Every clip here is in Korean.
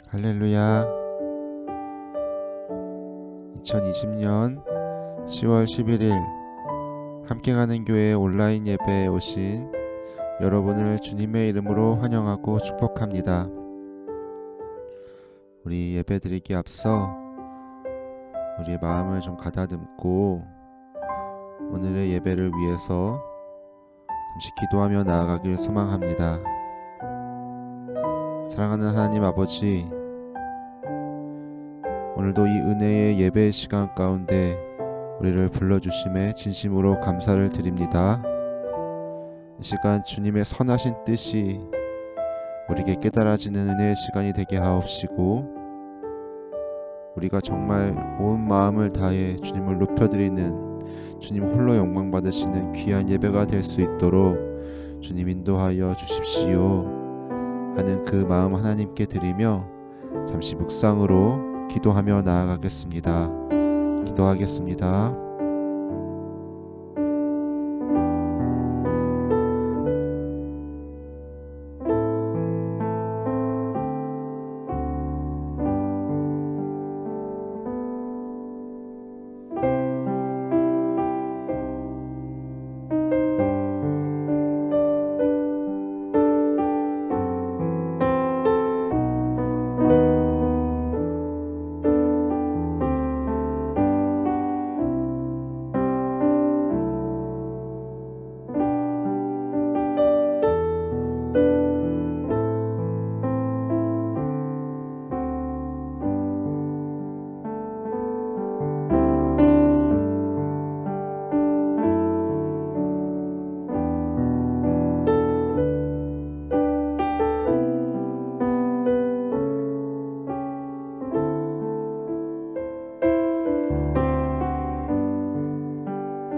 할렐루야. 2020년 10월 11일 함께 가는 교회 온라인 예배에 오신 여러분을 주님의 이름으로 환영하고 축복합니다. 우리 예배 드리기 앞서 우리의 마음을 좀 가다듬고 오늘의 예배를 위해서 잠시 기도하며 나아가길 소망합니다. 사랑하는 하나님 아버지, 오늘도 이 은혜의 예배 시간 가운데 우리를 불러주심에 진심으로 감사를 드립니다. 이 시간 주님의 선하신 뜻이 우리에게 깨달아지는 은혜의 시간이 되게 하옵시고, 우리가 정말 온 마음을 다해 주님을 높여드리는, 주님 홀로 영광 받으시는 귀한 예배가 될 수 있도록 주님 인도하여 주십시오 하는 그 마음 하나님께 드리며 잠시 묵상으로 기도하며 나아가겠습니다. 기도하겠습니다.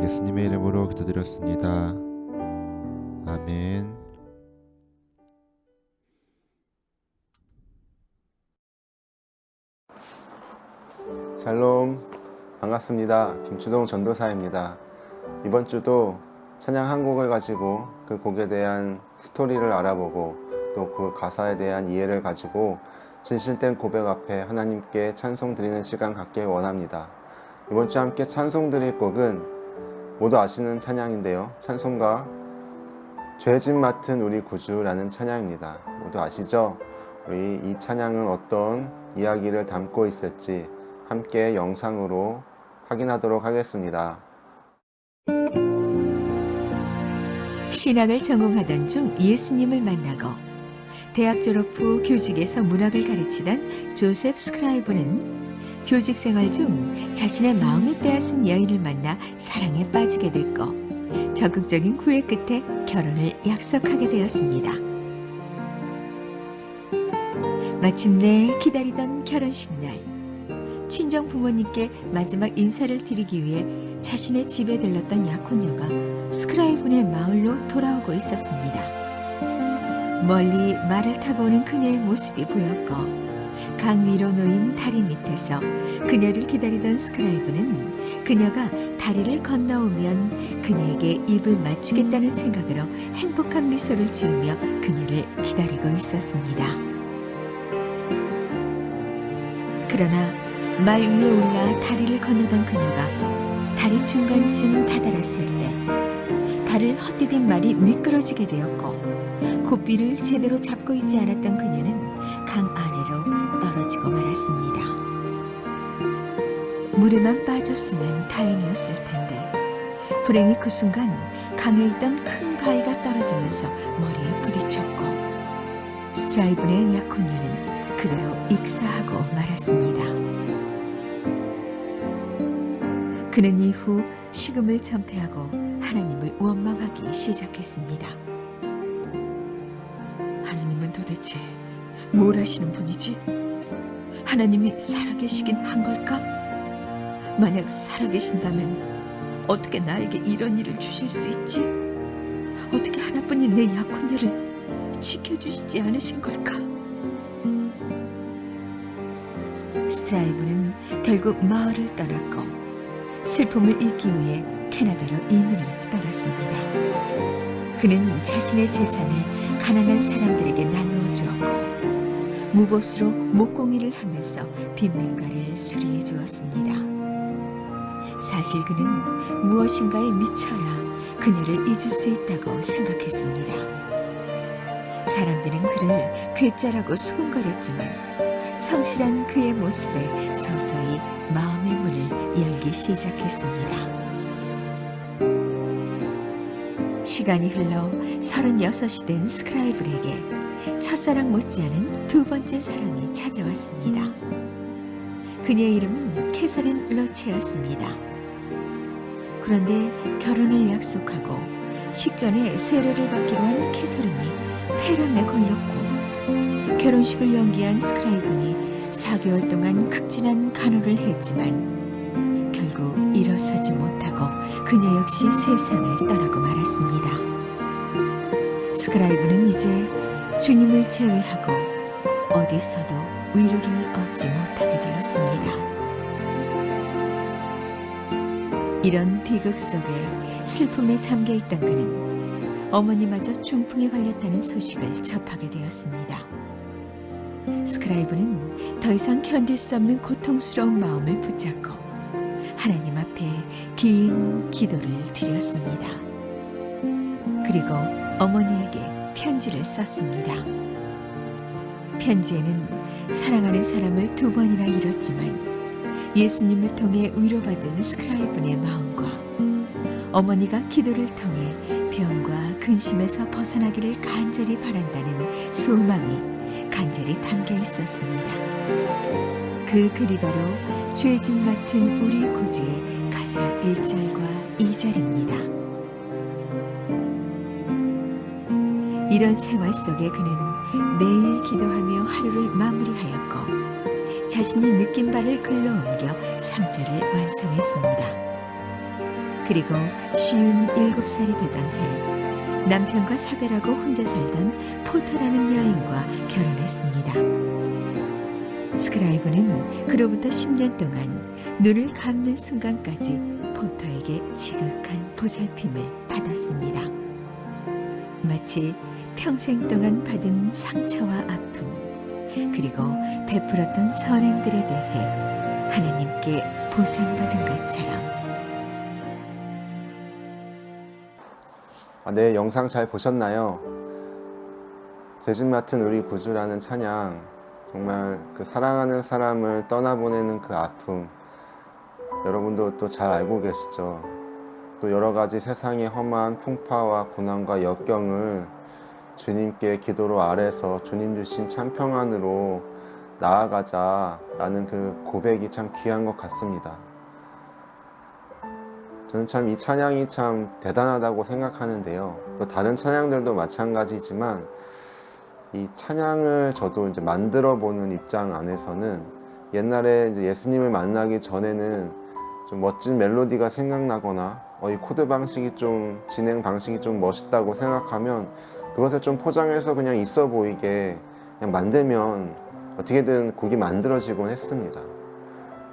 예수님의 이름으로 기도드렸습니다. 아멘. 샬롬, 반갑습니다. 김주동 전도사입니다. 이번 주도 찬양 한 곡을 가지고 그 곡에 대한 스토리를 알아보고 또 그 가사에 대한 이해를 가지고 진실된 고백 앞에 하나님께 찬송 드리는 시간 갖길 원합니다. 이번 주 함께 찬송 드릴 곡은 모두 아시는 찬양인데요, 찬송가 죄짐 맡은 우리 구주라는 찬양입니다. 모두 아시죠? 우리 이 찬양은 어떤 이야기를 담고 있을지 함께 영상으로 확인하도록 하겠습니다. 신학을 전공하던 중 예수님을 만나고 대학 졸업 후 교직에서 문학을 가르치던 조셉 스크라이브는 교직 생활 중 자신의 마음을 빼앗은 여인을 만나 사랑에 빠지게 됐고 적극적인 구애 끝에 결혼을 약속하게 되었습니다. 마침내 기다리던 결혼식 날, 친정 부모님께 마지막 인사를 드리기 위해 자신의 집에 들렀던 약혼녀가 스크라이븐의 마을로 돌아오고 있었습니다. 멀리 말을 타고 오는 그녀의 모습이 보였고 강 위로 놓인 다리 밑에서 그녀를 기다리던 스크라이브는 그녀가 다리를 건너오면 그녀에게 입을 맞추겠다는 생각으로 행복한 미소를 지으며 그녀를 기다리고 있었습니다. 그러나 말 위에 올라 다리를 건너던 그녀가 다리 중간쯤 다다랐을 때 발을 헛디딘 말이 미끄러지게 되었고 고삐를 제대로 잡고 있지 않았던 그녀는 강 아래로 떨어지고 말았습니다. 물에만 빠졌으면 다행이었을 텐데 불행히 그 순간 강에 있던 큰 바위가 떨어지면서 머리에 부딪혔고 스트라이븐의 약혼녀는 그대로 익사하고 말았습니다. 그는 이후 식음을 전폐하고 하나님을 원망하기 시작했습니다. 하나님은 도대체 뭘 하시는 분이지? 하나님이 살아계시긴 한 걸까? 만약 살아계신다면 어떻게 나에게 이런 일을 주실 수 있지? 어떻게 하나뿐인 내 약혼녀를 지켜주시지 않으신 걸까? 스트라이브는 결국 마을을 떠났고 슬픔을 잊기 위해 캐나다로 이민을 떠났습니다. 그는 자신의 재산을 가난한 사람들에게 나누어 주었고 무보수로 목공일을 하면서 빈민가를 수리해 주었습니다. 사실 그는 무엇인가에 미쳐야 그녀를 잊을 수 있다고 생각했습니다. 사람들은 그를 괴짜라고 수군거렸지만 성실한 그의 모습에 서서히 마음의 문을 열기 시작했습니다. 시간이 흘러 36이 된 스크라이블에게 첫사랑 못지않은 두 번째 사랑이 찾아왔습니다. 그녀의 이름은 캐서린 로체였습니다. 그런데 결혼을 약속하고 식전에 세례를 받기로 한 캐서린이 폐렴에 걸렸고 결혼식을 연기한 스크라이븐이 4개월 동안 극진한 간호를 했지만 결국 일어서지 못하고 그녀 역시 세상을 떠나고 말았습니다. 스크라이븐은 이제 주님을 제외하고 어디서도 위로를 얻지 못하게 되었습니다. 이런 비극 속에 슬픔에 잠겨있던 그는 어머니마저 중풍에 걸렸다는 소식을 접하게 되었습니다. 스크라이브는 더 이상 견딜 수 없는 고통스러운 마음을 붙잡고 하나님 앞에 긴 기도를 드렸습니다. 그리고 어머니에게 편지를 썼습니다. 편지에는 사랑하는 사람을 2번이나 잃었지만 예수님을 통해 위로받은 스크라이븐의 마음과 어머니가 기도를 통해 병과 근심에서 벗어나기를 간절히 바란다는 소망이 간절히 담겨 있었습니다. 그 글이 바로 죄짐 맡은 우리 구주의 가사 1절과 2절입니다. 이런 생활 속에 그는 매일 기도하며 하루를 마무리하였고 자신이 느낀 바를 글로 옮겨 3절을 완성했습니다. 그리고 57살이 되던 해 남편과 사별하고 혼자 살던 포터라는 여인과 결혼했습니다. 스크라이브는 그로부터 10년 동안 눈을 감는 순간까지 포터에게 지극한 보살핌을 받았습니다. 마치 평생 동안 받은 상처와 아픔, 그리고 베풀었던 선행들에 대해 하나님께 보상받은 것처럼. 네, 영상 잘 보셨나요? 죄짐 맡은 우리 구주라는 찬양, 정말 그 사랑하는 사람을 떠나보내는 그 아픔, 여러분도 또 잘 알고 계시죠? 또 여러 가지 세상의 험한 풍파와 고난과 역경을 주님께 기도로 아래서 주님 주신 참 평안으로 나아가자라는 그 고백이 참 귀한 것 같습니다. 저는 참 이 찬양이 참 대단하다고 생각하는데요. 또 다른 찬양들도 마찬가지지만 이 찬양을 저도 이제 만들어 보는 입장 안에서는 옛날에 이제 예수님을 만나기 전에는 좀 멋진 멜로디가 생각나거나 이 코드 방식이 좀 진행 방식이 좀 멋있다고 생각하면 그것을 좀 포장해서 그냥 있어 보이게 그냥 만들면 어떻게든 곡이 만들어지곤 했습니다.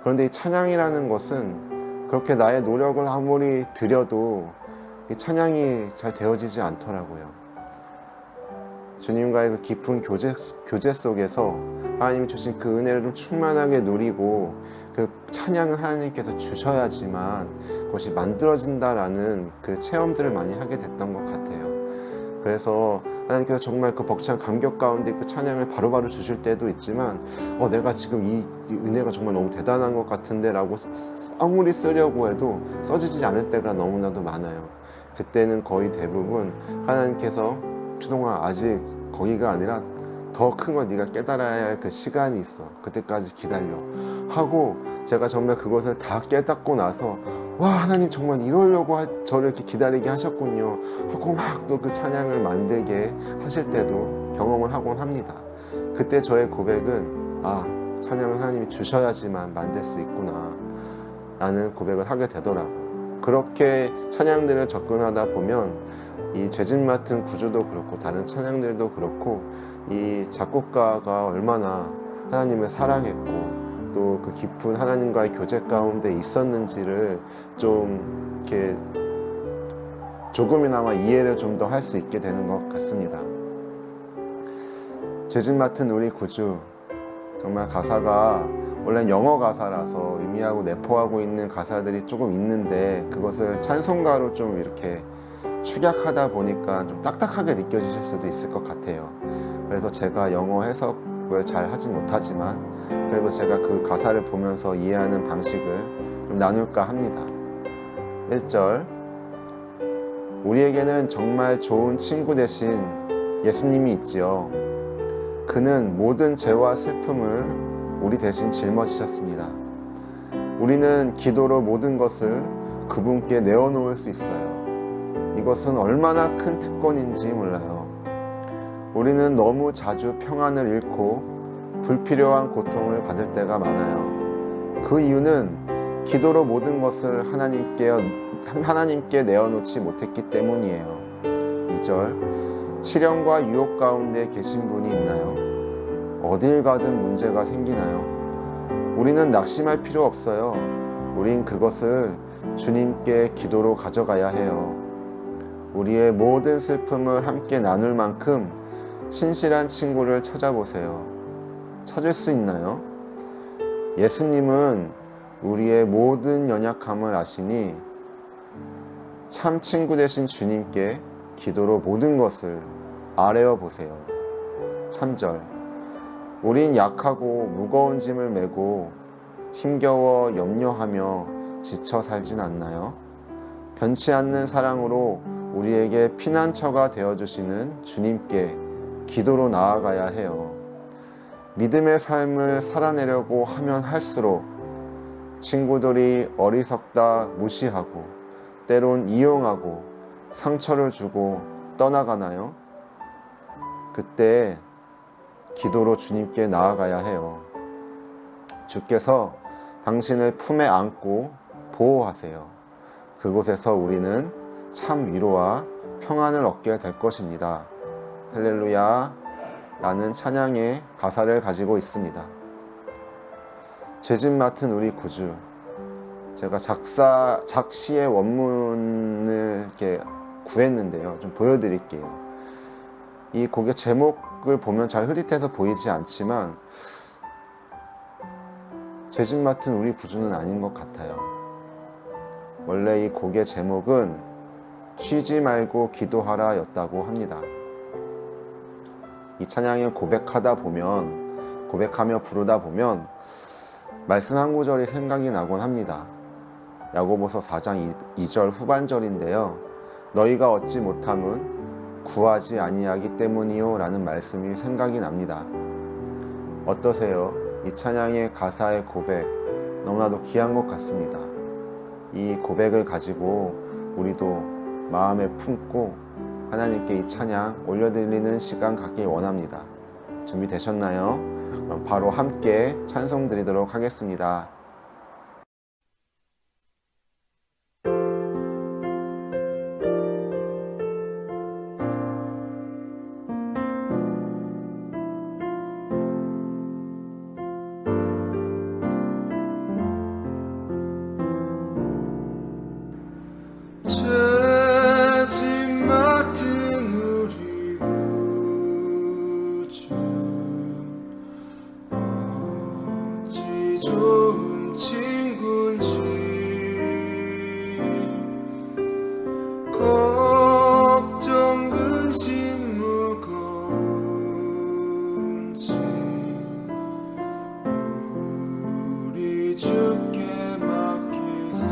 그런데 이 찬양이라는 것은 그렇게 나의 노력을 아무리 들여도 이 찬양이 잘 되어지지 않더라고요. 주님과의 그 깊은 교제 속에서 하나님이 주신 그 은혜를 좀 충만하게 누리고 그 찬양을 하나님께서 주셔야지만 그것이 만들어진다라는 그 체험들을 많이 하게 됐던 것 같아요. 그래서 하나님께서 정말 그 벅찬 감격 가운데 그 찬양을 바로바로 주실 때도 있지만 내가 지금 이 은혜가 정말 너무 대단한 것 같은데 라고 아무리 쓰려고 해도 써지지 않을 때가 너무나도 많아요. 그때는 거의 대부분 하나님께서 주동아 아직 거기가 아니라 더 큰 걸 네가 깨달아야 할 그 시간이 있어. 그때까지 기다려 하고 제가 정말 그것을 다 깨닫고 나서 와 하나님 정말 이러려고 저를 이렇게 기다리게 하셨군요 하고 막 또 그 찬양을 만들게 하실 때도 경험을 하곤 합니다. 그때 저의 고백은 찬양은 하나님이 주셔야지만 만들 수 있구나 라는 고백을 하게 되더라고요. 그렇게 찬양들을 접근하다 보면 이 죄짐 맡은 구주도 그렇고 다른 찬양들도 그렇고 이 작곡가가 얼마나 하나님을 사랑했고 또 그 깊은 하나님과의 교제 가운데 있었는지를 좀 이렇게 조금이나마 이해를 좀 더 할 수 있게 되는 것 같습니다. 죄짐 맡은 우리 구주, 정말 가사가 원래 영어 가사라서 의미하고 내포하고 있는 가사들이 조금 있는데 그것을 찬송가로 좀 이렇게 축약하다 보니까 좀 딱딱하게 느껴지실 수도 있을 것 같아요. 그래서 제가 영어 해석을 잘 하진 못하지만 그래도 제가 그 가사를 보면서 이해하는 방식을 좀 나눌까 합니다. 1절, 우리에게는 정말 좋은 친구 대신 예수님이 있지요. 그는 모든 죄와 슬픔을 우리 대신 짊어지셨습니다. 우리는 기도로 모든 것을 그분께 내어놓을 수 있어요. 이것은 얼마나 큰 특권인지 몰라요. 우리는 너무 자주 평안을 잃고 불필요한 고통을 받을 때가 많아요. 그 이유는 기도로 모든 것을 하나님께 내어놓지 못했기 때문이에요. 2절, 시련과 유혹 가운데 계신 분이 있나요? 어딜 가든 문제가 생기나요? 우리는 낙심할 필요 없어요. 우린 그것을 주님께 기도로 가져가야 해요. 우리의 모든 슬픔을 함께 나눌 만큼 신실한 친구를 찾아보세요. 찾을 수 있나요? 예수님은 우리의 모든 연약함을 아시니 참 친구 되신 주님께 기도로 모든 것을 아뢰어 보세요. 3절, 우린 약하고 무거운 짐을 메고 힘겨워 염려하며 지쳐 살진 않나요? 변치 않는 사랑으로 우리에게 피난처가 되어주시는 주님께 기도로 나아가야 해요. 믿음의 삶을 살아내려고 하면 할수록 친구들이 어리석다 무시하고 때론 이용하고 상처를 주고 떠나가나요? 그때 기도로 주님께 나아가야 해요. 주께서 당신을 품에 안고 보호하세요. 그곳에서 우리는 참 위로와 평안을 얻게 될 것입니다. 할렐루야 라는 찬양의 가사를 가지고 있습니다. 죄짐 맡은 우리 구주, 제가 작시의 원문을 이렇게 구했는데요. 좀 보여드릴게요. 이 곡의 제목을 보면 잘 흐릿해서 보이지 않지만 죄짐 맡은 우리 구주는 아닌 것 같아요. 원래 이 곡의 제목은 쉬지 말고 기도하라 였다고 합니다. 이 찬양을 고백하며 부르다 보면 말씀 한 구절이 생각이 나곤 합니다. 야고보서 4장 2절 후반절인데요. 너희가 얻지 못함은 구하지 아니하기 때문이요 라는 말씀이 생각이 납니다. 어떠세요? 이 찬양의 가사의 고백 너무나도 귀한 것 같습니다. 이 고백을 가지고 우리도 마음에 품고 하나님께 이 찬양 올려드리는 시간 갖길 원합니다. 준비되셨나요? 그럼 바로 함께 찬송 드리도록 하겠습니다. 죄짐 맡은 우리 구주 어찌 좋은 친구인지 걱정 근심 무거운지 우리 주께 맡기세.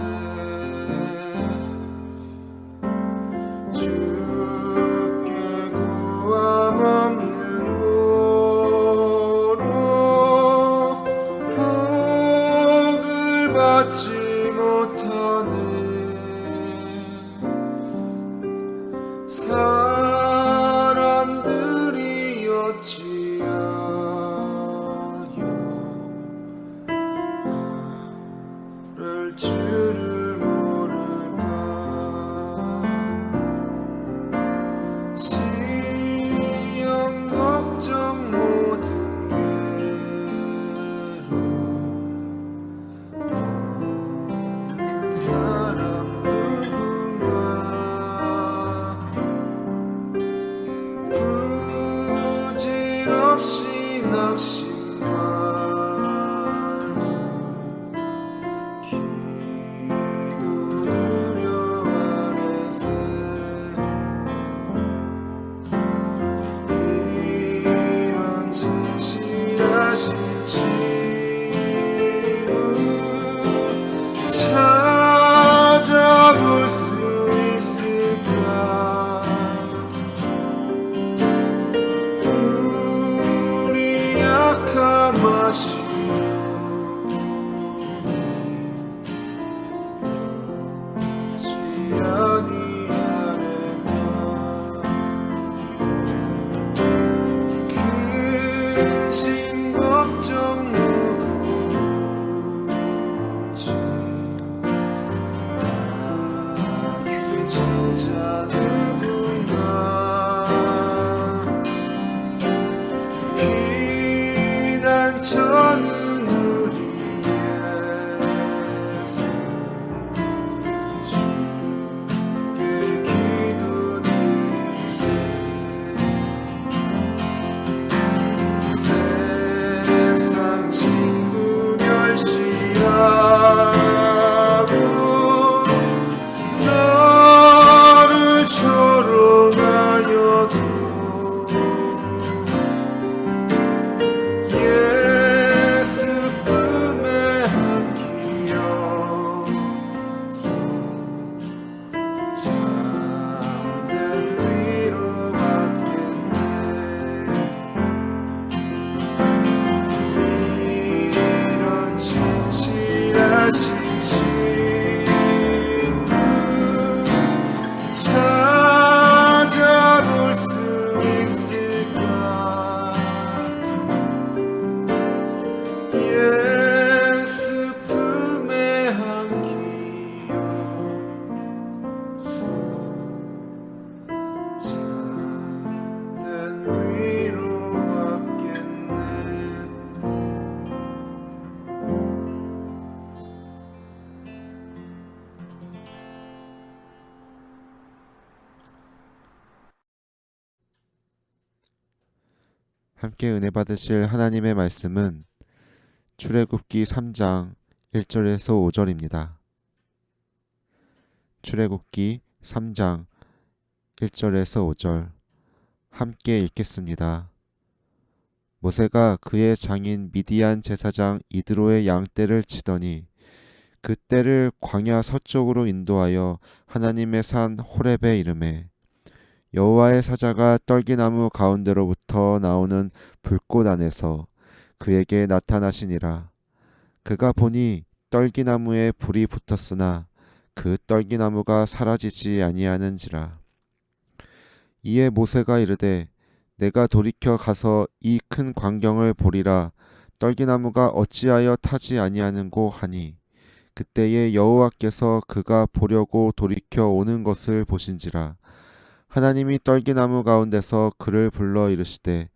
주께 구함 없는 고로 복을 받지 못하네. 사람들이 어찌하여 나를 주를 모를까. 시험 걱정 모든 괴로움 사람 누군가 부질없이 낙심하며 진실하신 짐을 찾아볼 수 있을까? 우리 약함하시오 진짜 누군가 피난처는 우리의 주께 기도드리세 세상 친구 멸시하고 조롱하여도 예수 품에 안기어서 참된 위로받겠네. 이런 진실하신 찾아볼 수 있을까? 예수 품에 안기어서 참된 위로받겠네. 함께 은혜 받으실 하나님의 말씀은 출애굽기 3장 1절에서 5절입니다. 출애굽기 3장 1절에서 5절 함께 읽겠습니다. 모세가 그의 장인 미디안 제사장 이드로의 양떼를 치더니 그 떼를 광야 서쪽으로 인도하여 하나님의 산 호렙에 이르매 여호와의 사자가 떨기나무 가운데로부터 나오는 불꽃 안에서 그에게 나타나시니라. 그가 보니 떨기나무에 불이 붙었으나 그 떨기나무가 사라지지 아니하는지라. 이에 모세가 이르되 내가 돌이켜 가서 이 큰 광경을 보리라. 떨기나무가 어찌하여 타지 아니하는고 하니 그때에 여호와께서 그가 보려고 돌이켜 오는 것을 보신지라. 하나님이 떨기나무 가운데서 그를 불러 이르시되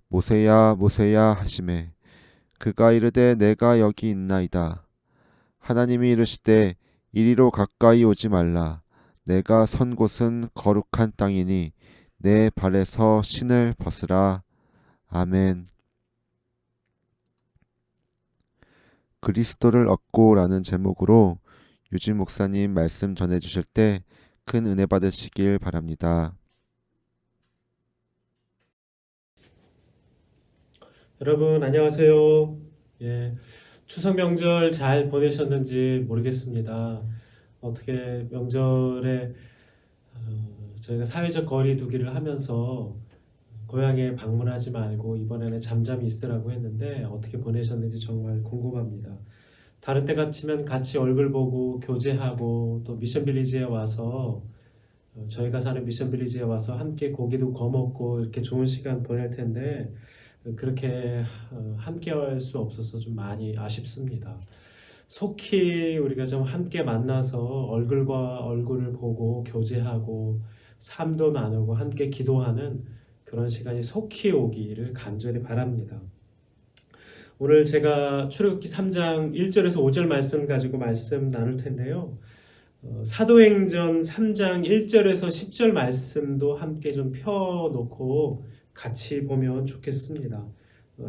모세야 모세야 하시매 그가 이르되 내가 여기 있나이다. 하나님이 이르시되 이리로 가까이 오지 말라. 내가 선 곳은 거룩한 땅이니 내 발에서 신을 벗으라. 아멘. 그리스도를 얻고라는 제목으로 유진 목사님 말씀 전해주실 때 큰 은혜 받으시길 바랍니다. 여러분 안녕하세요. 추석 명절 잘 보내셨는지 모르겠습니다. 어떻게 명절에 저희가 사회적 거리 두기를 하면서 고향에 방문하지 말고 이번에는 잠잠히 있으라고 했는데 어떻게 보내셨는지 정말 궁금합니다. 다른 때 같으면 같이 얼굴 보고 교제하고 또 미션빌리지에 와서 저희가 사는 미션빌리지에 와서 함께 고기도 구워 먹고 이렇게 좋은 시간 보낼 텐데 그렇게 함께 할 수 없어서 좀 많이 아쉽습니다. 속히 우리가 좀 함께 만나서 얼굴과 얼굴을 보고 교제하고 삶도 나누고 함께 기도하는 그런 시간이 속히 오기를 간절히 바랍니다. 오늘 제가 출애굽기 3장 1절에서 5절 말씀 가지고 말씀 나눌 텐데요. 사도행전 3장 1절에서 10절 말씀도 함께 좀 펴놓고 같이 보면 좋겠습니다.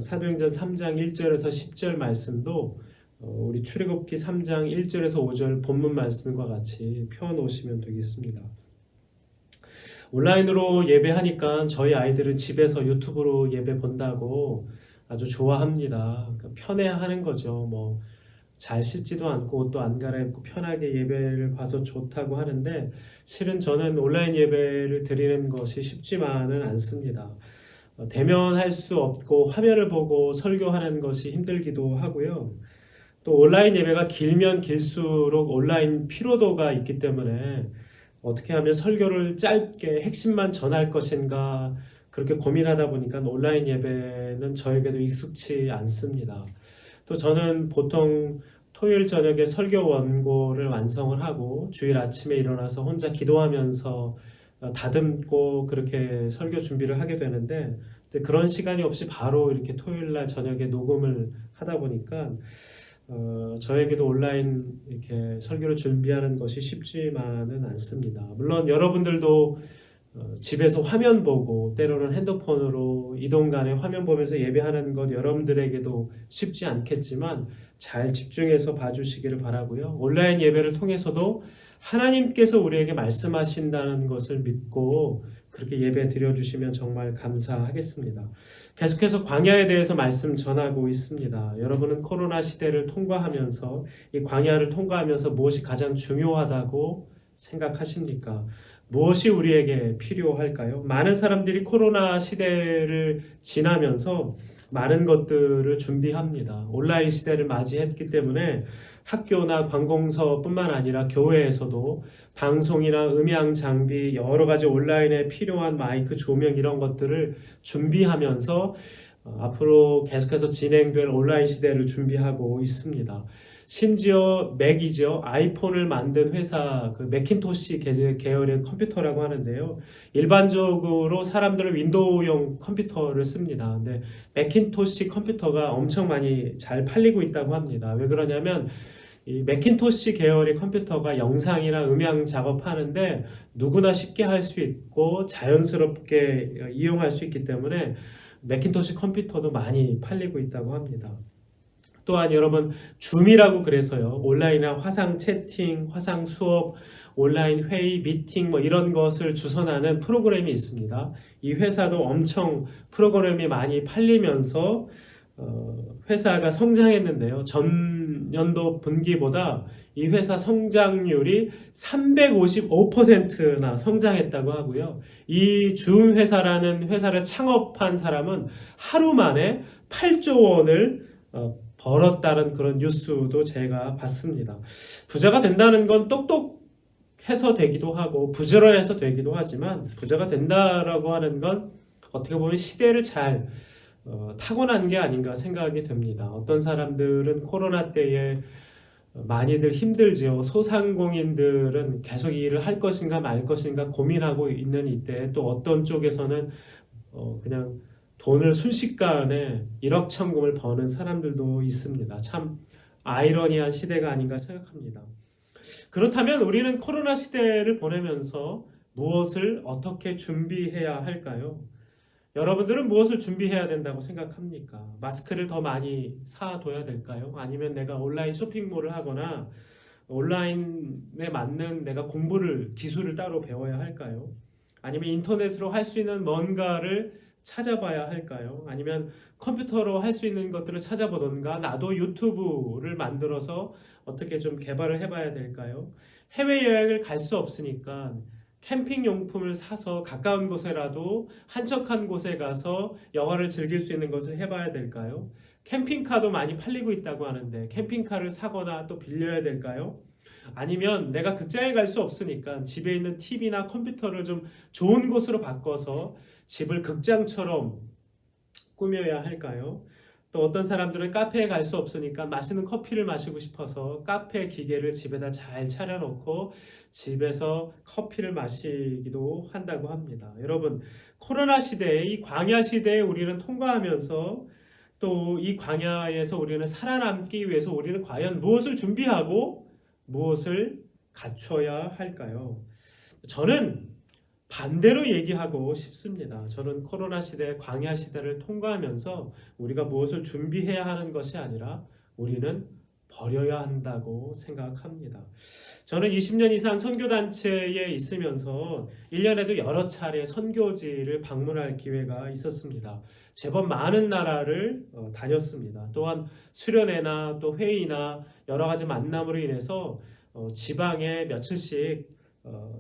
사도행전 3장 1절에서 10절 말씀도 우리 출애굽기 3장 1절에서 5절 본문 말씀과 같이 펴놓으시면 되겠습니다. 온라인으로 예배하니까 저희 아이들은 집에서 유튜브로 예배 본다고 아주 좋아합니다. 그러니까 편해하는 거죠. 뭐 잘 씻지도 않고 옷도 안 갈아입고 편하게 예배를 봐서 좋다고 하는데 실은 저는 온라인 예배를 드리는 것이 쉽지만은 않습니다. 대면할 수 없고 화면을 보고 설교하는 것이 힘들기도 하고요. 또 온라인 예배가 길면 길수록 온라인 피로도가 있기 때문에 어떻게 하면 설교를 짧게 핵심만 전할 것인가 그렇게 고민하다 보니까 온라인 예배는 저에게도 익숙치 않습니다. 또 저는 보통 토요일 저녁에 설교 원고를 완성을 하고 주일 아침에 일어나서 혼자 기도하면서 다듬고 그렇게 설교 준비를 하게 되는데 그런 시간이 없이 바로 이렇게 토요일 날 저녁에 녹음을 하다 보니까 저에게도 온라인 이렇게 설교를 준비하는 것이 쉽지만은 않습니다. 물론 여러분들도 집에서 화면 보고 때로는 핸드폰으로 이동 간에 화면 보면서 예배하는 것 여러분들에게도 쉽지 않겠지만 잘 집중해서 봐주시기를 바라고요. 온라인 예배를 통해서도 하나님께서 우리에게 말씀하신다는 것을 믿고 그렇게 예배 드려주시면 정말 감사하겠습니다. 계속해서 광야에 대해서 말씀 전하고 있습니다. 여러분은 코로나 시대를 통과하면서 이 광야를 통과하면서 무엇이 가장 중요하다고 생각하십니까? 무엇이 우리에게 필요할까요? 많은 사람들이 코로나 시대를 지나면서 많은 것들을 준비합니다. 온라인 시대를 맞이했기 때문에 학교나 관공서뿐만 아니라 교회에서도 방송이나 음향 장비 여러 가지 온라인에 필요한 마이크 조명 이런 것들을 준비하면서 앞으로 계속해서 진행될 온라인 시대를 준비하고 있습니다. 심지어 맥이죠. 아이폰을 만든 회사 그 매킨토시 계열의 컴퓨터라고 하는데요. 일반적으로 사람들은 윈도우용 컴퓨터를 씁니다. 근데 매킨토시 컴퓨터가 엄청 많이 잘 팔리고 있다고 합니다. 왜 그러냐면 이 매킨토시 계열의 컴퓨터가 영상이나 음향 작업하는데 누구나 쉽게 할 수 있고 자연스럽게 이용할 수 있기 때문에 매킨토시 컴퓨터도 많이 팔리고 있다고 합니다. 또한 여러분 줌이라고 그래서요. 온라인이나 화상 채팅, 화상 수업, 온라인 회의, 미팅 뭐 이런 것을 주선하는 프로그램이 있습니다. 이 회사도 엄청 프로그램이 많이 팔리면서 회사가 성장했는데요. 전년도 분기보다 이 회사 성장률이 355%나 성장했다고 하고요. 이 줌 회사라는 회사를 창업한 사람은 하루 만에 8조 원을 벌었다는 그런 뉴스도 제가 봤습니다. 부자가 된다는 건 똑똑해서 되기도 하고 부지런해서 되기도 하지만 부자가 된다라고 하는 건 어떻게 보면 시대를 잘 타고난 게 아닌가 생각이 됩니다. 어떤 사람들은 코로나 때에 많이들 힘들지요. 소상공인들은 계속 일을 할 것인가 말 것인가 고민하고 있는 이때 또 어떤 쪽에서는 그냥 돈을 순식간에 일억천금을 버는 사람들도 있습니다. 참 아이러니한 시대가 아닌가 생각합니다. 그렇다면 우리는 코로나 시대를 보내면서 무엇을 어떻게 준비해야 할까요? 여러분들은 무엇을 준비해야 된다고 생각합니까? 마스크를 더 많이 사둬야 될까요? 아니면 내가 온라인 쇼핑몰을 하거나 온라인에 맞는 내가 기술을 따로 배워야 할까요? 아니면 인터넷으로 할 수 있는 뭔가를 찾아봐야 할까요? 아니면 컴퓨터로 할 수 있는 것들을 찾아보던가 나도 유튜브를 만들어서 어떻게 좀 개발을 해봐야 될까요? 해외여행을 갈 수 없으니까 캠핑 용품을 사서 가까운 곳에라도 한적한 곳에 가서 여가를 즐길 수 있는 것을 해봐야 될까요? 캠핑카도 많이 팔리고 있다고 하는데 캠핑카를 사거나 또 빌려야 될까요? 아니면 내가 극장에 갈 수 없으니까 집에 있는 TV나 컴퓨터를 좀 좋은 곳으로 바꿔서 집을 극장처럼 꾸며야 할까요? 또 어떤 사람들은 카페에 갈 수 없으니까 맛있는 커피를 마시고 싶어서 카페 기계를 집에다 잘 차려놓고 집에서 커피를 마시기도 한다고 합니다. 여러분, 코로나 시대에 이 광야 시대에 우리는 통과하면서 또 이 광야에서 우리는 살아남기 위해서 우리는 과연 무엇을 준비하고 무엇을 갖춰야 할까요? 저는 반대로 얘기하고 싶습니다. 저는 코로나 시대, 광야 시대를 통과하면서 우리가 무엇을 준비해야 하는 것이 아니라 우리는 버려야 한다고 생각합니다. 저는 20년 이상 선교단체에 있으면서 1년에도 여러 차례 선교지를 방문할 기회가 있었습니다. 제법 많은 나라를 다녔습니다. 또한 수련회나 또 회의나 여러 가지 만남으로 인해서 지방에 며칠씩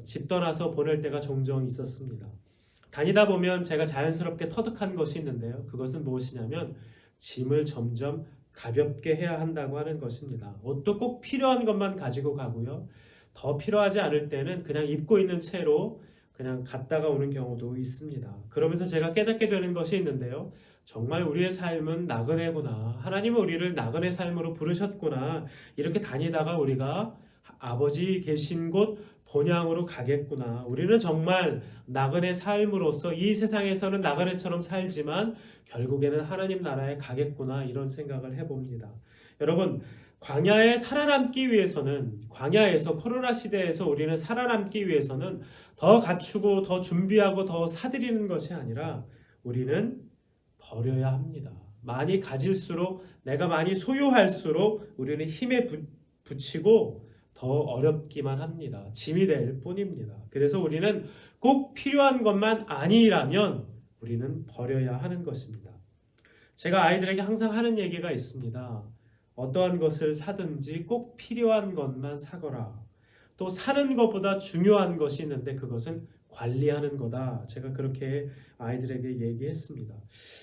집 떠나서 보낼 때가 종종 있었습니다. 다니다 보면 제가 자연스럽게 터득한 것이 있는데요. 그것은 무엇이냐면 짐을 점점 가볍게 해야 한다고 하는 것입니다. 옷도 꼭 필요한 것만 가지고 가고요. 더 필요하지 않을 때는 그냥 입고 있는 채로 그냥 갔다가 오는 경우도 있습니다. 그러면서 제가 깨닫게 되는 것이 있는데요. 정말 우리의 삶은 나그네구나. 하나님은 우리를 나그네 삶으로 부르셨구나. 이렇게 다니다가 우리가 아버지 계신 곳 본향으로 가겠구나. 우리는 정말 나그네 삶으로서 이 세상에서는 나그네처럼 살지만 결국에는 하나님 나라에 가겠구나. 이런 생각을 해봅니다. 여러분, 광야에 살아남기 위해서는, 광야에서 코로나 시대에서 우리는 살아남기 위해서는 더 갖추고 더 준비하고 더 사들이는 것이 아니라 우리는 버려야 합니다. 많이 가질수록, 내가 많이 소유할수록 우리는 힘에 붙이고 더 어렵기만 합니다. 짐이 될 뿐입니다. 그래서 우리는 꼭 필요한 것만 아니라면 우리는 버려야 하는 것입니다. 제가 아이들에게 항상 하는 얘기가 있습니다. 어떠한 것을 사든지 꼭 필요한 것만 사거라. 또 사는 것보다 중요한 것이 있는데 그것은 관리하는 거다. 제가 그렇게 아이들에게 얘기했습니다.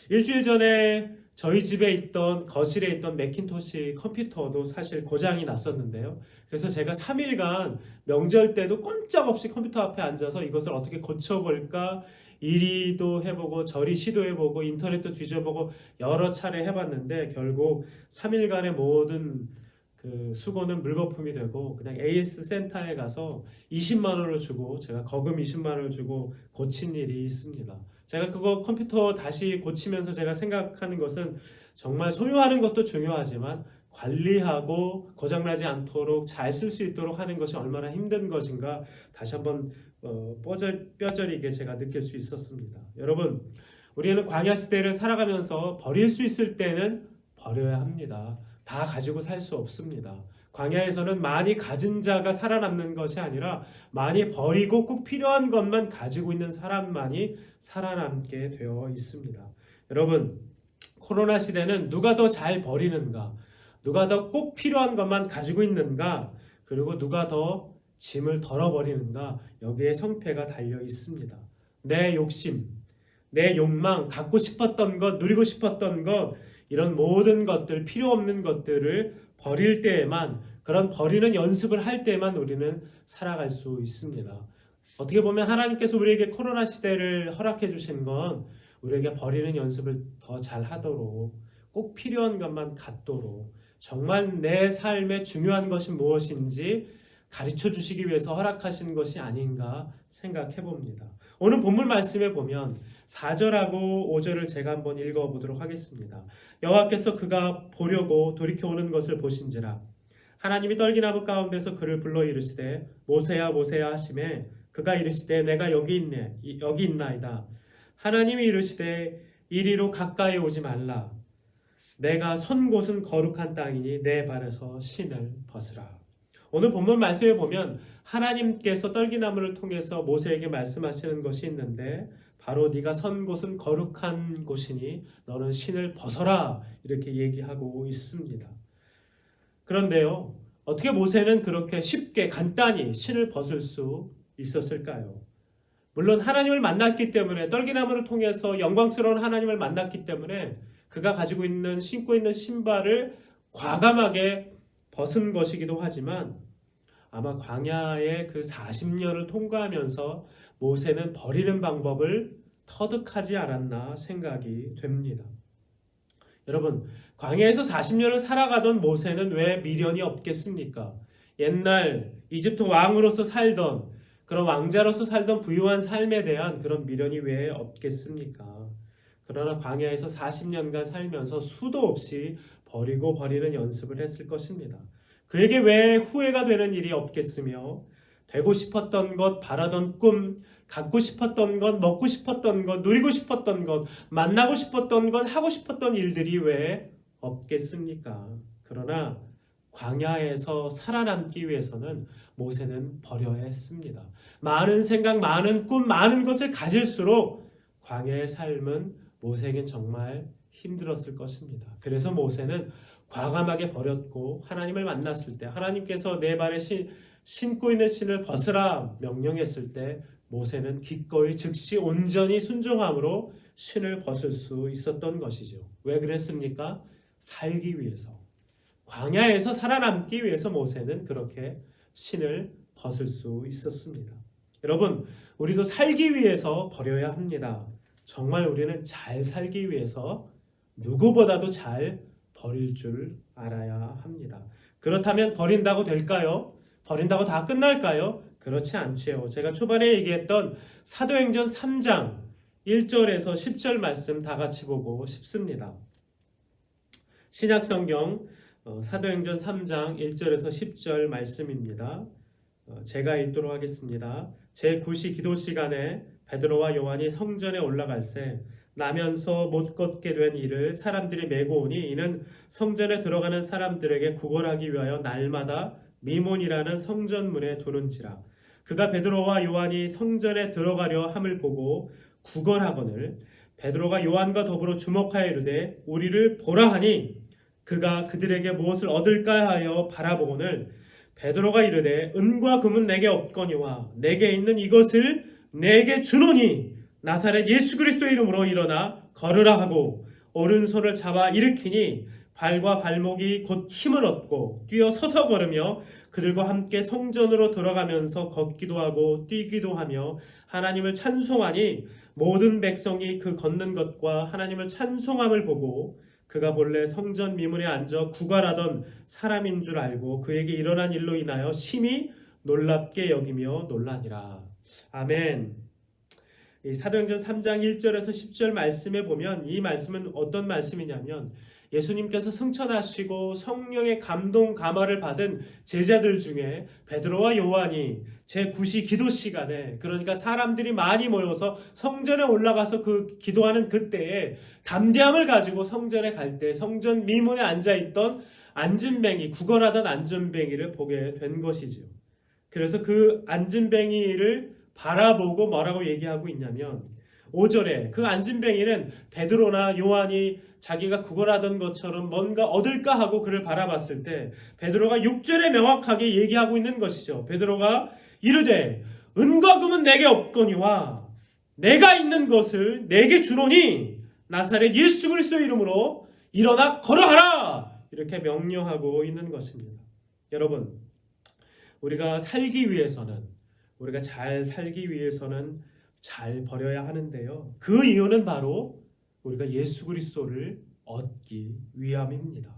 일주일 전에 저희 집에 있던 거실에 있던 매킨토시 컴퓨터도 사실 고장이 났었는데요. 그래서 제가 3일간 명절 때도 꼼짝없이 컴퓨터 앞에 앉아서 이것을 어떻게 고쳐볼까 이리도 해보고 저리 시도해보고 인터넷도 뒤져보고 여러 차례 해봤는데 결국 3일간의 모든 그 수고는 물거품이 되고 그냥 AS 센터에 가서 20만 원을 주고 제가 거금 20만 원을 주고 고친 일이 있습니다. 제가 그거 컴퓨터 다시 고치면서 제가 생각하는 것은 정말 소유하는 것도 중요하지만 관리하고 고장나지 않도록 잘 쓸 수 있도록 하는 것이 얼마나 힘든 것인가 다시 한번 뼈저리게 제가 느낄 수 있었습니다. 여러분, 우리는 광야 시대를 살아가면서 버릴 수 있을 때는 버려야 합니다. 다 가지고 살 수 없습니다. 광야에서는 많이 가진 자가 살아남는 것이 아니라 많이 버리고 꼭 필요한 것만 가지고 있는 사람만이 살아남게 되어 있습니다. 여러분, 코로나 시대는 누가 더 잘 버리는가, 누가 더 꼭 필요한 것만 가지고 있는가, 그리고 누가 더 짐을 덜어버리는가, 여기에 성패가 달려 있습니다. 내 욕심, 내 욕망, 갖고 싶었던 것, 누리고 싶었던 것, 이런 모든 것들, 필요 없는 것들을 버릴 때에만, 그런 버리는 연습을 할 때만 우리는 살아갈 수 있습니다. 어떻게 보면 하나님께서 우리에게 코로나 시대를 허락해 주신 건 우리에게 버리는 연습을 더 잘하도록, 꼭 필요한 것만 갖도록, 정말 내 삶에 중요한 것이 무엇인지 가르쳐 주시기 위해서 허락하신 것이 아닌가 생각해 봅니다. 오늘 본문 말씀에 보면 4절하고 5절을 제가 한번 읽어보도록 하겠습니다. 여호와께서 그가 보려고 돌이켜 오는 것을 보신지라 하나님이 떨기나무 가운데서 그를 불러 이르시되 모세야 모세야 하시매 그가 이르시되 내가 여기 있나이다. 하나님이 이르시되 이리로 가까이 오지 말라. 내가 선 곳은 거룩한 땅이니 내 발에서 신을 벗으라. 오늘 본문 말씀에 보면 하나님께서 떨기나무를 통해서 모세에게 말씀하시는 것이 있는데 바로 네가 선 곳은 거룩한 곳이니 너는 신을 벗어라 이렇게 얘기하고 있습니다. 그런데요, 어떻게 모세는 그렇게 쉽게 간단히 신을 벗을 수 있었을까요? 물론 하나님을 만났기 때문에, 떨기나무를 통해서 영광스러운 하나님을 만났기 때문에 그가 가지고 있는, 신고 있는 신발을 과감하게 벗은 것이기도 하지만 아마 광야의 그 40년을 통과하면서 모세는 버리는 방법을 터득하지 않았나 생각이 됩니다. 여러분, 광야에서 40년을 살아가던 모세는 왜 미련이 없겠습니까? 옛날 이집트 왕으로서 살던, 그런 왕자로서 살던 부유한 삶에 대한 그런 미련이 왜 없겠습니까? 그러나 광야에서 40년간 살면서 수도 없이 버리고 버리는 연습을 했을 것입니다. 그에게 왜 후회가 되는 일이 없겠으며 되고 싶었던 것, 바라던 꿈, 갖고 싶었던 것, 먹고 싶었던 것, 누리고 싶었던 것, 만나고 싶었던 것, 하고 싶었던 일들이 왜 없겠습니까? 그러나 광야에서 살아남기 위해서는 모세는 버려야 했습니다. 많은 생각, 많은 꿈, 많은 것을 가질수록 광야의 삶은 모세에겐 정말 힘들었을 것입니다. 그래서 모세는 과감하게 버렸고 하나님을 만났을 때 하나님께서 내 발에 신고 있는 신을 벗으라 명령했을 때 모세는 기꺼이 즉시 온전히 순종함으로 신을 벗을 수 있었던 것이죠. 왜 그랬습니까? 살기 위해서. 광야에서 살아남기 위해서 모세는 그렇게 신을 벗을 수 있었습니다. 여러분, 우리도 살기 위해서 버려야 합니다. 정말 우리는 잘 살기 위해서 누구보다도 잘 버릴 줄 알아야 합니다. 그렇다면 버린다고 될까요? 버린다고 다 끝날까요? 그렇지 않지요. 제가 초반에 얘기했던 사도행전 3장 1절에서 10절 말씀 다 같이 보고 싶습니다. 신약성경 사도행전 3장 1절에서 10절 말씀입니다. 제가 읽도록 하겠습니다. 제9시 기도 시간에 베드로와 요한이 성전에 올라갈새 나면서 못 걷게 된 이를 사람들이 메고 오니 이는 성전에 들어가는 사람들에게 구걸하기 위하여 날마다 미문이라는 성전문에 두는지라. 그가 베드로와 요한이 성전에 들어가려 함을 보고 구걸하거늘 베드로가 요한과 더불어 주목하여 이르되 우리를 보라 하니 그가 그들에게 무엇을 얻을까 하여 바라보거늘 베드로가 이르되 은과 금은 내게 없거니와 내게 있는 이것을 내게 주노니 나사렛 예수 그리스도 이름으로 일어나 걸으라 하고 오른손을 잡아 일으키니 발과 발목이 곧 힘을 얻고 뛰어 서서 걸으며 그들과 함께 성전으로 들어가면서 걷기도 하고 뛰기도 하며 하나님을 찬송하니 모든 백성이 그 걷는 것과 하나님을 찬송함을 보고 그가 본래 성전 미문에 앉아 구걸하던 사람인 줄 알고 그에게 일어난 일로 인하여 심히 놀랍게 여기며 놀라니라. 아멘. 이 사도행전 3장 1절에서 10절 말씀에 보면 이 말씀은 어떤 말씀이냐면 예수님께서 승천하시고 성령의 감동 감화를 받은 제자들 중에 베드로와 요한이 제9시 기도 시간에, 그러니까 사람들이 많이 모여서 성전에 올라가서 그 기도하는 그때에 담대함을 가지고 성전에 갈 때 성전 미문에 앉아있던 안진뱅이, 구걸하던 안진뱅이를 보게 된 것이죠. 그래서 그 안진뱅이를 바라보고 뭐라고 얘기하고 있냐면 5절에 그 안진뱅이는 베드로나 요한이 자기가 구걸하던 것처럼 뭔가 얻을까 하고 그를 바라봤을 때 베드로가 6절에 명확하게 얘기하고 있는 것이죠. 베드로가 이르되 은과 금은 내게 없거니와 내가 있는 것을 내게 주노니 나사렛 예수 그리스도 이름으로 일어나 걸어가라, 이렇게 명령하고 있는 것입니다. 여러분, 우리가 살기 위해서는, 우리가 잘 살기 위해서는 잘 버려야 하는데요. 그 이유는 바로 우리가 예수 그리스도를 얻기 위함입니다.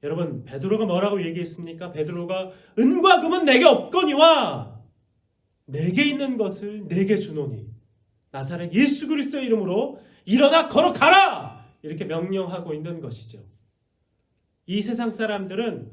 여러분, 베드로가 뭐라고 얘기했습니까? 베드로가 은과 금은 내게 없거니와 내게 있는 것을 내게 주노니 나사렛 예수 그리스도 이름으로 일어나 걸어가라, 이렇게 명령하고 있는 것이죠. 이 세상 사람들은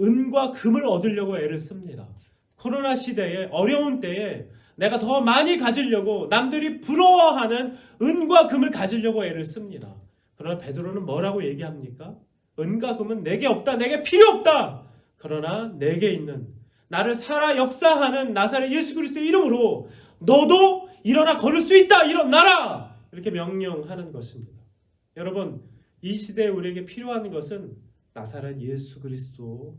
은과 금을 얻으려고 애를 씁니다. 코로나 시대에, 어려운 때에 내가 더 많이 가지려고, 남들이 부러워하는 은과 금을 가지려고 애를 씁니다. 그러나 베드로는 뭐라고 얘기합니까? 은과 금은 내게 없다, 내게 필요 없다. 그러나 내게 있는, 나를 살아 역사하는 나사렛 예수 그리스도 이름으로 너도 일어나 걸을 수 있다, 일어나라, 이렇게 명령하는 것입니다. 여러분, 이 시대에 우리에게 필요한 것은 나사렛 예수 그리스도,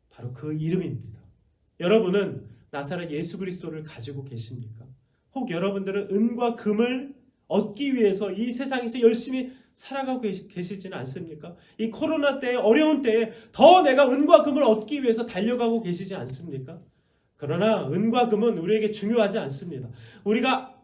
바로 그 이름입니다. 여러분은 나사렛 예수 그리스도를 가지고 계십니까? 혹 여러분들은 은과 금을 얻기 위해서 이 세상에서 열심히 살아가고 계시지는 않습니까? 이 코로나 때, 어려운 때에 더 내가 은과 금을 얻기 위해서 달려가고 계시지 않습니까? 그러나 은과 금은 우리에게 중요하지 않습니다. 우리가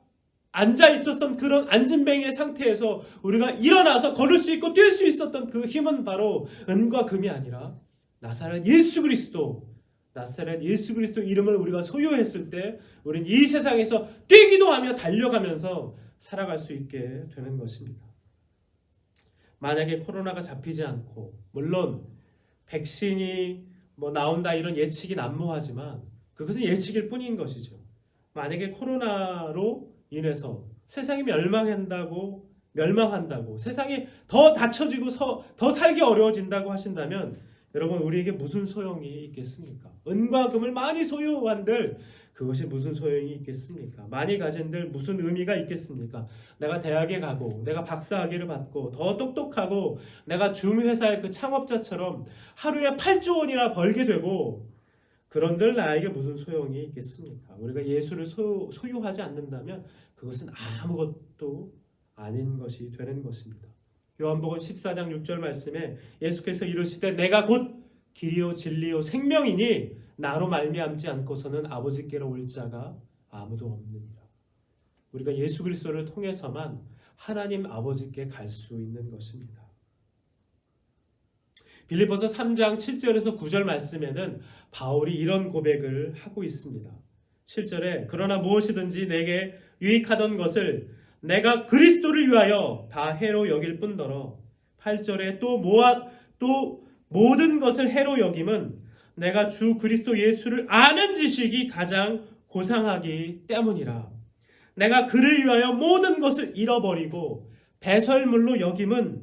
앉아 있었던 그런 안진뱅이의 상태에서 우리가 일어나서 걸을 수 있고 뛸 수 있었던 그 힘은 바로 은과 금이 아니라 나사렛 예수 그리스도, 나사렛 예수 그리스도 이름을 우리가 소유했을 때 우리는 이 세상에서 뛰기도 하며 달려가면서 살아갈 수 있게 되는 것입니다. 만약에 코로나가 잡히지 않고, 물론 백신이 나온다 이런 예측이 난무하지만 그것은 예측일 뿐인 것이죠. 만약에 코로나로 인해서 세상이 멸망한다고, 세상이 더 닫혀지고 더 살기 어려워진다고 하신다면 여러분, 우리에게 무슨 소용이 있겠습니까? 은과 금을 많이 소유한들 그것이 무슨 소용이 있겠습니까? 많이 가진들 무슨 의미가 있겠습니까? 내가 대학에 가고 내가 박사학위를 받고 더 똑똑하고 내가 주회사의 그 창업자처럼 하루에 8조 원이나 벌게 되고 그런들 나에게 무슨 소용이 있겠습니까? 우리가 예수를 소유하지 않는다면 그것은 아무것도 아닌 것이 되는 것입니다. 요한복음 14장 6절 말씀에 예수께서 이르시되 내가 곧 길이요 진리요 생명이니 나로 말미암지 않고서는 아버지께로 올 자가 아무도 없느니라. 우리가 예수 그리스도를 통해서만 하나님 아버지께 갈 수 있는 것입니다. 빌립보서 3장 7절에서 9절 말씀에는 바울이 이런 고백을 하고 있습니다. 7절에 그러나 무엇이든지 내게 유익하던 것을 내가 그리스도를 위하여 다 해로 여길 뿐더러 8절에 또 모든 것을 해로 여김은 내가 주 그리스도 예수를 아는 지식이 가장 고상하기 때문이라. 내가 그를 위하여 모든 것을 잃어버리고 배설물로 여김은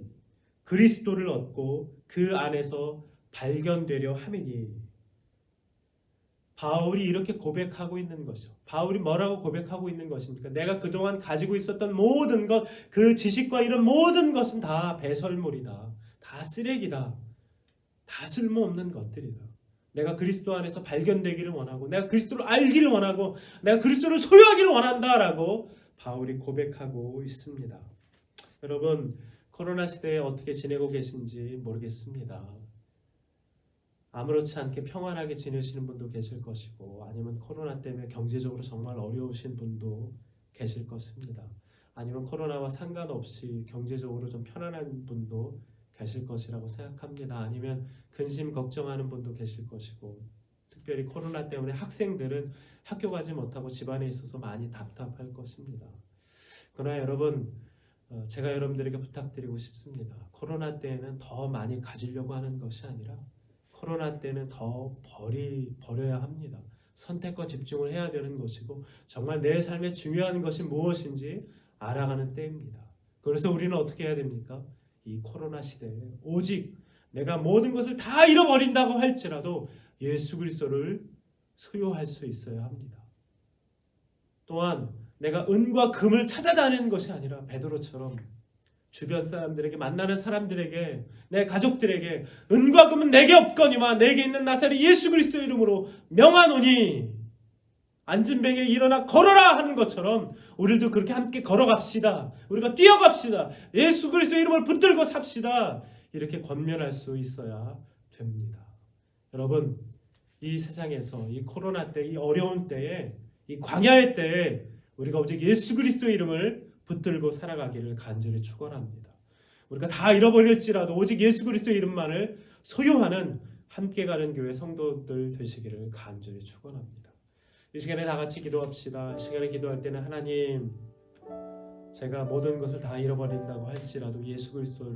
그리스도를 얻고 그 안에서 발견되려 함이니. 바울이 이렇게 고백하고 있는 것이죠. 바울이 뭐라고 고백하고 있는 것입니까? 내가 그동안 가지고 있었던 모든 것, 그 지식과 이런 모든 것은 다 배설물이다. 다 쓰레기다. 다 쓸모없는 것들이다. 내가 그리스도 안에서 발견되기를 원하고 내가 그리스도를 알기를 원하고 내가 그리스도를 소유하기를 원한다라고 바울이 고백하고 있습니다. 여러분, 코로나 시대에 어떻게 지내고 계신지 모르겠습니다. 아무렇지 않게 평안하게 지내시는 분도 계실 것이고 아니면 코로나 때문에 경제적으로 정말 어려우신 분도 계실 것입니다. 아니면 코로나와 상관없이 경제적으로 좀 편안한 분도 계실 것이라고 생각합니다. 아니면 근심 걱정하는 분도 계실 것이고 특별히 코로나 때문에 학생들은 학교 가지 못하고 집안에 있어서 많이 답답할 것입니다. 그러나 여러분, 제가 여러분들에게 부탁드리고 싶습니다. 코로나 때에는 더 많이 가지려고 하는 것이 아니라 코로나 때는 더 버려야 합니다. 선택과 집중을 해야 되는 것이고 정말 내 삶에 중요한 것이 무엇인지 알아가는 때입니다. 그래서 우리는 어떻게 해야 됩니까? 이 코로나 시대에 오직 내가 모든 것을 다 잃어버린다고 할지라도 예수 그리스도를 소유할 수 있어야 합니다. 또한 내가 은과 금을 찾아다니는 것이 아니라 베드로처럼 주변 사람들에게, 만나는 사람들에게, 내 가족들에게 은과 금은 내게 없거니와 내게 있는 나사렛 예수 그리스도 이름으로 명하노니 안진뱅에 일어나 걸어라 하는 것처럼 우리도 그렇게 함께 걸어갑시다. 우리가 뛰어갑시다. 예수 그리스도 이름을 붙들고 삽시다. 이렇게 권면할 수 있어야 됩니다. 여러분, 이 세상에서 이 코로나 때, 이 어려운 때에, 이 광야의 때에 우리가 오직 예수 그리스도 이름을 붙들고 살아가기를 간절히 축원합니다. 우리가 다 잃어버릴지라도 오직 예수 그리스도의 이름만을 소유하는 함께 가는 교회 성도들 되시기를 간절히 축원합니다. 이 시간에 다 같이 기도합시다. 이 시간에 기도할 때는 하나님, 제가 모든 것을 다 잃어버린다고 할지라도 예수 그리스도를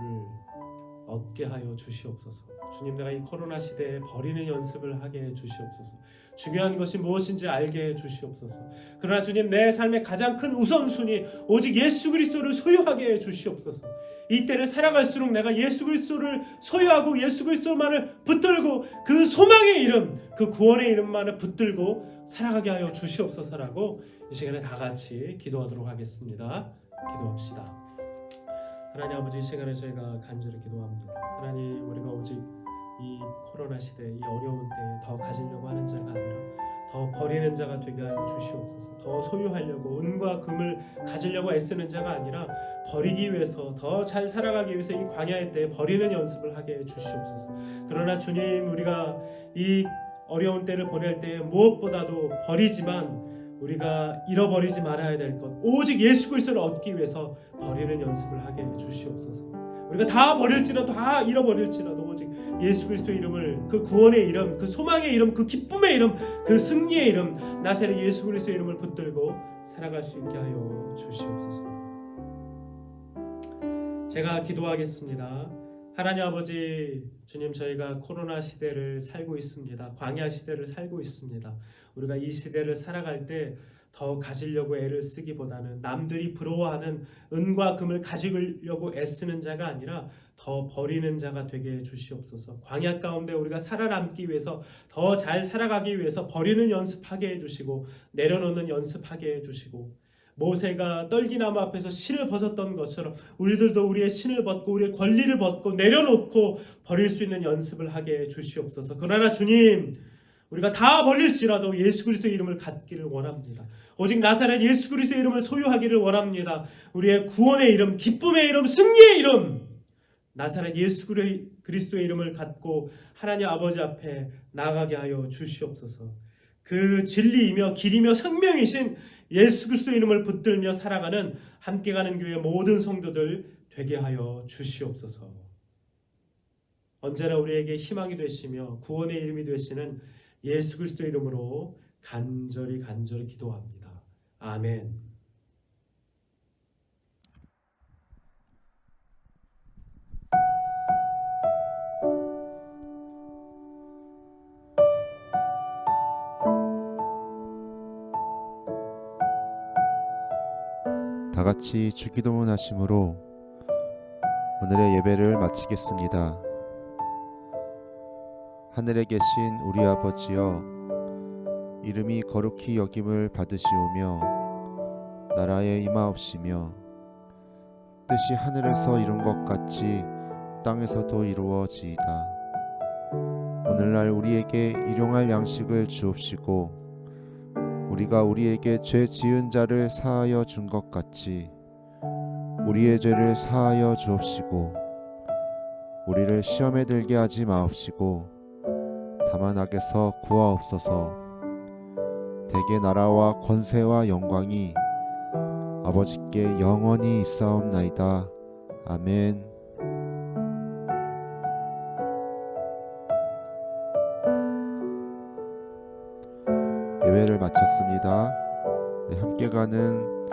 얻게 하여 주시옵소서. 주님, 내가 이 코로나 시대에 버리는 연습을 하게 해 주시옵소서. 중요한 것이 무엇인지 알게 해 주시옵소서. 그러나 주님, 내 삶의 가장 큰 우선순위 오직 예수 그리스도를 소유하게 해 주시옵소서. 이 때를 살아갈수록 내가 예수 그리스도를 소유하고 예수 그리스도만을 붙들고 그 소망의 이름, 그 구원의 이름만을 붙들고 살아가게 하여 주시옵소서라고 이 시간에 다 같이 기도하도록 하겠습니다. 기도합시다. 하나님 아버지, 이 시간에 저희가 간절히 기도합니다. 하나님, 우리가 오직 이 코로나 시대, 이 어려운 때에 더 가지려고 하는 자가 아니라 더 버리는 자가 되게 하여 주시옵소서. 더 소유하려고 은과 금을 가지려고 애쓰는 자가 아니라 버리기 위해서, 더 잘 살아가기 위해서 이 광야의 때에 버리는 연습을 하게 해 주시옵소서. 그러나 주님, 우리가 이 어려운 때를 보낼 때 무엇보다도 버리지만 우리가 잃어버리지 말아야 될 것, 오직 예수 그리스도를 얻기 위해서 버리는 연습을 하게 해 주시옵소서. 우리가 다 버릴지라도, 다 잃어버릴지라도 오직 예수 그리스도 이름을, 그 구원의 이름, 그 소망의 이름, 그 기쁨의 이름, 그 승리의 이름, 나사렛 예수 그리스도 이름을 붙들고 살아갈 수 있게 하여 주시옵소서. 제가 기도하겠습니다. 하나님 아버지, 주님, 저희가 코로나 시대를 살고 있습니다. 광야 시대를 살고 있습니다. 우리가 이 시대를 살아갈 때 더 가지려고 애를 쓰기보다는 남들이 부러워하는 은과 금을 가지려고 애쓰는 자가 아니라 더 버리는 자가 되게 해 주시옵소서. 광야 가운데 우리가 살아남기 위해서, 더 잘 살아가기 위해서 버리는 연습하게 해 주시고, 내려놓는 연습하게 해 주시고, 모세가 떨기나무 앞에서 신을 벗었던 것처럼 우리들도 우리의 신을 벗고 우리의 권리를 벗고 내려놓고 버릴 수 있는 연습을 하게 해 주시옵소서. 그러나 주님, 우리가 다 버릴지라도 예수 그리스도의 이름을 갖기를 원합니다. 오직 나사렛 예수 그리스도의 이름을 소유하기를 원합니다. 우리의 구원의 이름, 기쁨의 이름, 승리의 이름, 나사렛 예수 그리스도의 이름을 갖고 하나님 아버지 앞에 나아가게 하여 주시옵소서. 그 진리이며 길이며 생명이신 예수 그리스도의 이름을 붙들며 살아가는 함께 가는 교회 모든 성도들 되게 하여 주시옵소서. 언제나 우리에게 희망이 되시며 구원의 이름이 되시는 예수 그리스도의 이름으로 간절히 기도합니다. 아멘. 다 같이 주기도문 하심으로 오늘의 예배를 마치겠습니다. 하늘에 계신 우리 아버지여, 이름이 거룩히 여김을 받으시오며 나라에 임하옵시며 뜻이 하늘에서 이룬 것 같이 땅에서도 이루어지이다. 오늘날 우리에게 일용할 양식을 주옵시고 우리가 우리에게 죄 지은 자를 사하여 준 것 같이 우리의 죄를 사하여 주옵시고 우리를 시험에 들게 하지 마옵시고 다만 악에서 구하옵소서. 대개 나라와 권세와 영광이 아버지께 영원히 있사옵나이다. 아멘. 예배를 마쳤습니다. 우리 함께 가는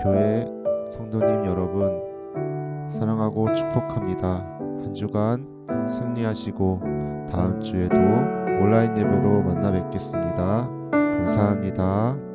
교회 성도님 여러분 사랑하고 축복합니다. 한 주간 승리하시고 다음 주에도 온라인 예배로 만나 뵙겠습니다. 감사합니다.